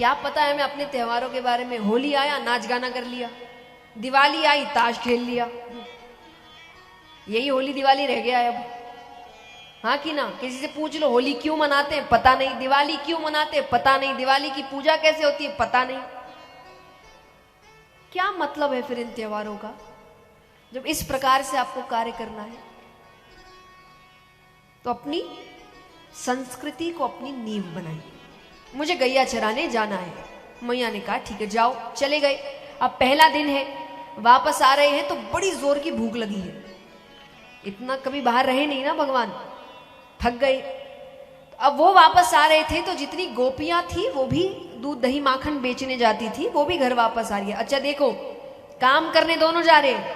क्या पता है मैं अपने त्योहारों के बारे में। होली आया नाच गाना कर लिया, दिवाली आई ताश खेल लिया, यही होली दिवाली रह गया है अब। हाँ कि ना? किसी से पूछ लो होली क्यों मनाते हैं, पता नहीं। दिवाली क्यों मनाते हैं, पता नहीं। दिवाली की पूजा कैसे होती है, पता नहीं। क्या मतलब है फिर इन त्योहारों का, जब इस प्रकार से आपको कार्य करना है? तो अपनी संस्कृति को अपनी नींव बनाइए। मुझे गैया चराने जाना है। मैया ने कहा ठीक है जाओ। चले गए। अब पहला दिन है, वापस आ रहे हैं तो बड़ी जोर की भूख लगी है। इतना कभी बाहर रहे नहीं ना भगवान, थक गए। अब वो वापस आ रहे थे तो जितनी गोपियां थी वो भी दूध दही माखन बेचने जाती थी, वो भी घर वापस आ रही है। अच्छा देखो, काम करने दोनों जा रहे हैं।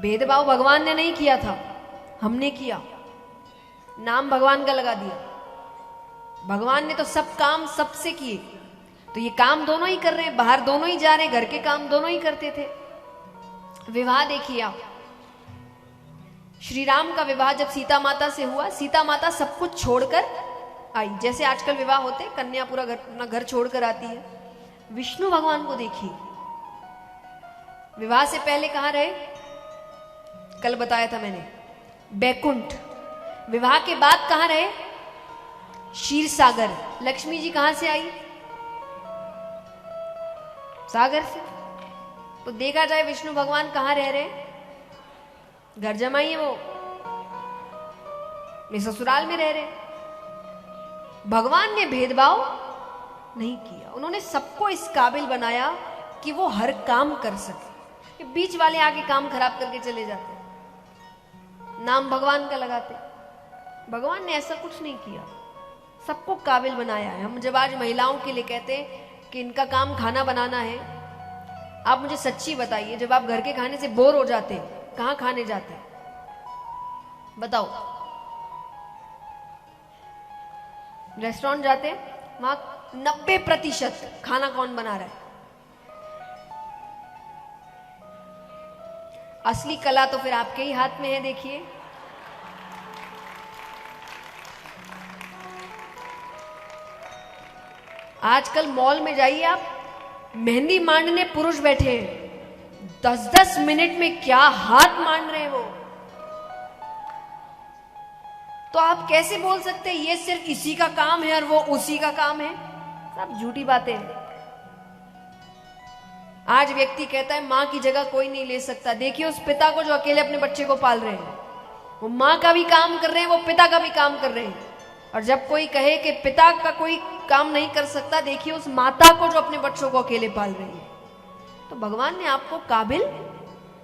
भेदभाव भगवान ने नहीं किया था, हमने किया। नाम भगवान का लगा दिया। भगवान ने तो सब काम सबसे किए। तो ये काम दोनों ही कर रहे हैं, बाहर दोनों ही जा रहे हैं, घर के काम दोनों ही करते थे। विवाह देखिए आप, श्री राम का विवाह जब सीता माता से हुआ, सीता माता सब कुछ छोड़कर आई। जैसे आजकल विवाह होते, कन्या पूरा अपना घर छोड़कर आती है। विष्णु भगवान को देखिए, विवाह से पहले कहां रहे? कल बताया था मैंने, बैकुंठ। विवाह के बाद कहां रहे? क्षीर सागर। लक्ष्मी जी कहां से आई? सागर से। तो देखा जाए विष्णु भगवान कहां रह रहे? घर जमाई है वो, मैं ससुराल में रह रहे। भगवान ने भेदभाव नहीं किया, उन्होंने सबको इस काबिल बनाया कि वो हर काम कर सके। बीच वाले आके काम खराब करके चले जाते, नाम भगवान का लगाते। भगवान ने ऐसा कुछ नहीं किया, सबको काबिल बनाया है। हम जब आज महिलाओं के लिए कहते हैं कि इनका काम खाना बनाना है, आप मुझे सच्ची बताइए, जब आप घर के खाने से बोर हो जाते कहां खाने जाते? बताओ। रेस्टोरेंट जाते, वहां 90% खाना कौन बना रहा है? असली कला तो फिर आपके ही हाथ में है। देखिए, आजकल मॉल में जाइए आप, मेहंदी मांडने पुरुष बैठे हैं, 10-10 मिनट में क्या हाथ मांड रहे हैं वो। तो आप कैसे बोल सकते हैं ये सिर्फ इसी का काम है और वो उसी का काम है? सब झूठी बातें हैं। आज व्यक्ति कहता है मां की जगह कोई नहीं ले सकता। देखिए उस पिता को जो अकेले अपने बच्चे को पाल रहे हैं, वो मां का भी काम कर रहे हैं, वो पिता का भी काम कर रहे हैं। और जब कोई कहे कि पिता का कोई काम नहीं कर सकता, देखिए उस माता को जो अपने बच्चों को अकेले पाल रही है। तो भगवान ने आपको काबिल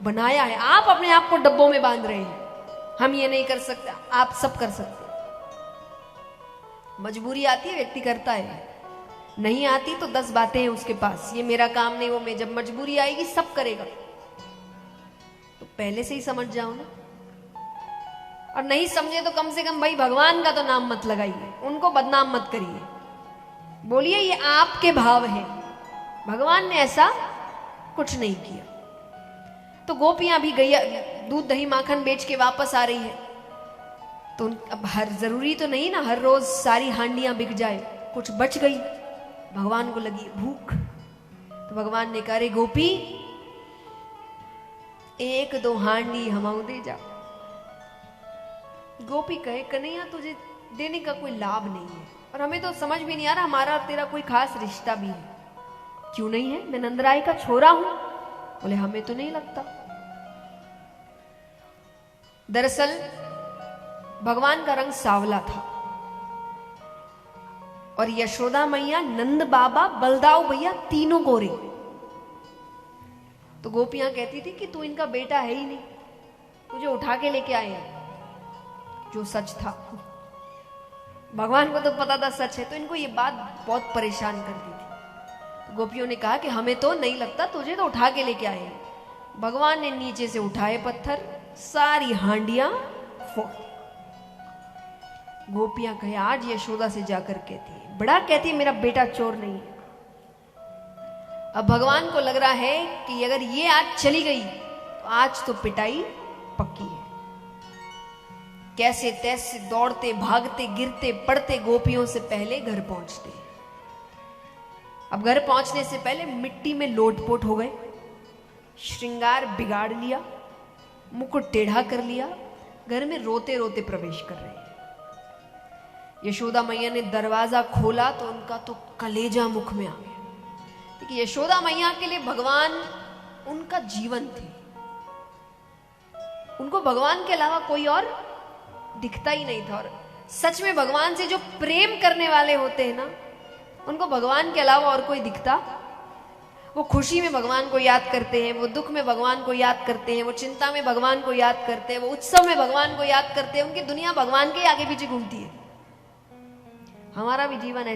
बनाया है, आप अपने आप को डब्बों में बांध रहे हैं। हम ये नहीं कर सकते, आप सब कर सकते। मजबूरी आती है, व्यक्ति करता है। नहीं आती तो 10 बातें हैं उसके पास, ये मेरा काम नहीं, वो मैं। जब मजबूरी आएगी सब करेगा। तो पहले से ही समझ जाओ ना। और नहीं समझे तो कम से कम भाई भगवान का तो नाम मत लगाइए, उनको बदनाम मत करिए। बोलिए ये आपके भाव हैं, भगवान ने ऐसा कुछ नहीं किया। तो गोपियां भी गैया दूध दही माखन बेच के वापस आ रही है। तो अब हर जरूरी तो नहीं ना हर रोज सारी हांडियां बिक जाए, कुछ बच गई। भगवान को लगी भूख, तो भगवान ने कहा रे गोपी, 1-2 हांडी हमाऊ दे जा। गोपी कहे कन्हैया तुझे देने का कोई लाभ नहीं है, और हमें तो समझ भी नहीं आ रहा हमारा तेरा कोई खास रिश्ता भी है। क्यों नहीं है? मैं नंदराय का छोरा हूं। बोले हमें तो नहीं लगता। दरअसल भगवान का रंग सांवला था, और यशोदा मैया, नंद बाबा, बलदाऊ भैया तीनों गोरे। तो गोपियां कहती थी कि तू इनका बेटा है ही नहीं, तुझे उठा के लेके आए हैं। जो सच था, भगवान को तो पता था सच है, तो इनको ये बात बहुत परेशान कर दी थी। तो गोपियों ने कहा कि हमें तो नहीं लगता, तुझे तो उठा के लेके आए हैं। भगवान ने नीचे से उठाए पत्थर, सारी हांडियां फोड़। गोपियां कहे आज यशोदा से जाकर कहती है, बड़ा कहती है मेरा बेटा चोर नहीं है। अब भगवान को लग रहा है कि अगर ये आज चली गई तो आज तो पिटाई पक्की है। कैसे तैसे दौड़ते भागते गिरते पड़ते गोपियों से पहले घर पहुंचते। अब घर पहुंचने से पहले मिट्टी में लोटपोट हो गए, श्रृंगार बिगाड़ लिया, मुकुट टेढ़ा कर लिया, घर में रोते रोते प्रवेश कर रहे हैं। यशोदा मैया ने दरवाजा खोला तो उनका तो कलेजा मुख में आ गया। देखिए यशोदा मैया के लिए भगवान उनका जीवन थे, उनको भगवान के अलावा कोई और दिखता ही नहीं था। और सच में भगवान से जो प्रेम करने वाले होते हैं ना, उनको भगवान के अलावा और कोई दिखता। वो खुशी में भगवान को याद करते हैं, वो दुख में भगवान को याद करते हैं, वो चिंता में भगवान को याद करते हैं, वो उत्सव में भगवान को याद करते हैं। उनकी दुनिया भगवान के आगे पीछे घूमती है। हमारा भी जीवन ऐसा